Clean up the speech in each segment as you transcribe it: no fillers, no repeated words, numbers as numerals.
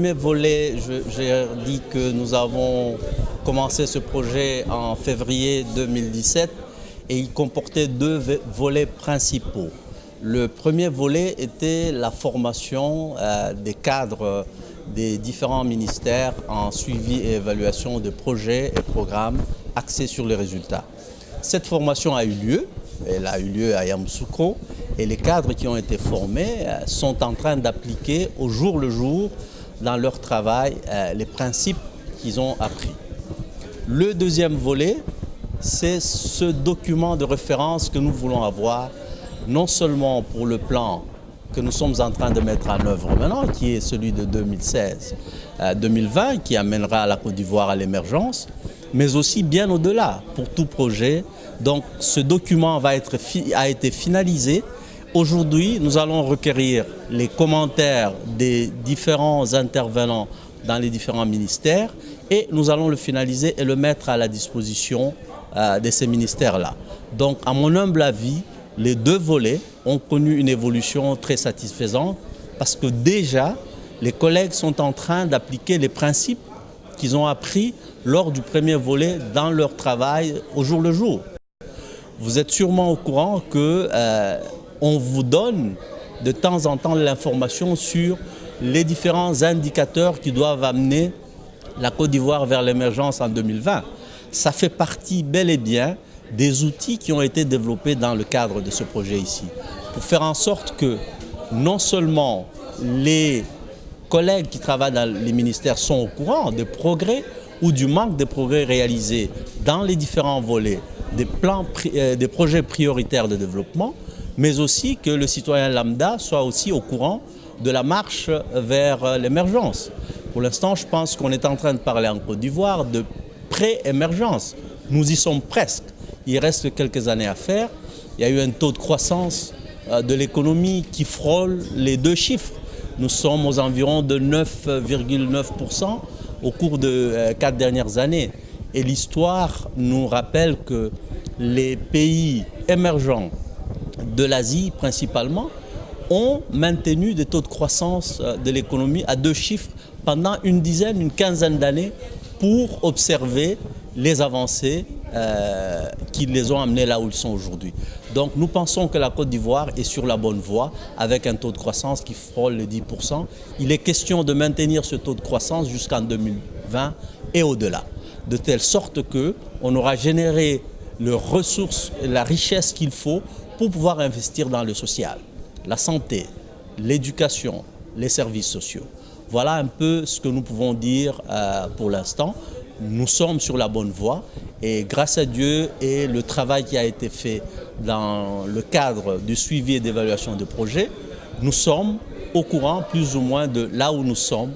Premier volet, j'ai dit que nous avons commencé ce projet en février 2017 et il comportait deux volets principaux. Le premier volet était la formation des cadres des différents ministères en suivi et évaluation de projets et programmes axés sur les résultats. Cette formation a eu lieu, elle a eu lieu à Yamoussoukro et les cadres qui ont été formés sont en train d'appliquer au jour le jour dans leur travail les principes qu'ils ont appris. Le deuxième volet, c'est ce document de référence que nous voulons avoir, non seulement pour le plan que nous sommes en train de mettre en œuvre maintenant, qui est celui de 2016-2020, qui amènera la Côte d'Ivoire à l'émergence, mais aussi bien au-delà, pour tout projet. Donc ce document a été finalisé. Aujourd'hui, nous allons requérir les commentaires des différents intervenants dans les différents ministères et nous allons le finaliser et le mettre à la disposition de ces ministères-là. Donc, à mon humble avis, les deux volets ont connu une évolution très satisfaisante parce que déjà, les collègues sont en train d'appliquer les principes qu'ils ont appris lors du premier volet dans leur travail au jour le jour. Vous êtes sûrement au courant que on vous donne de temps en temps l'information sur les différents indicateurs qui doivent amener la Côte d'Ivoire vers l'émergence en 2020. Ça fait partie bel et bien des outils qui ont été développés dans le cadre de ce projet ici, pour faire en sorte que non seulement les collègues qui travaillent dans les ministères sont au courant des progrès ou du manque de progrès réalisés dans les différents volets des projets prioritaires de développement, mais aussi que le citoyen lambda soit aussi au courant de la marche vers l'émergence. Pour l'instant, je pense qu'on est en train de parler en Côte d'Ivoire de pré-émergence. Nous y sommes presque. Il reste quelques années à faire. Il y a eu un taux de croissance de l'économie qui frôle les deux chiffres. Nous sommes aux environs de 9,9% au cours de 4 dernières années. Et l'histoire nous rappelle que les pays émergents de l'Asie principalement ont maintenu des taux de croissance de l'économie à deux chiffres pendant une quinzaine d'années pour observer les avancées qui les ont amenés là où ils sont aujourd'hui. Donc nous pensons que la Côte d'Ivoire est sur la bonne voie avec un taux de croissance qui frôle les 10%. Il est question de maintenir ce taux de croissance jusqu'en 2020 et au-delà, de telle sorte qu'on aura généré les ressources et la richesse qu'il faut pour pouvoir investir dans le social, la santé, l'éducation, les services sociaux. Voilà un peu ce que nous pouvons dire pour l'instant. Nous sommes sur la bonne voie et grâce à Dieu et le travail qui a été fait dans le cadre du suivi et d'évaluation de projets, nous sommes au courant plus ou moins de là où nous sommes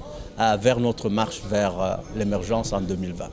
vers notre marche vers l'émergence en 2020.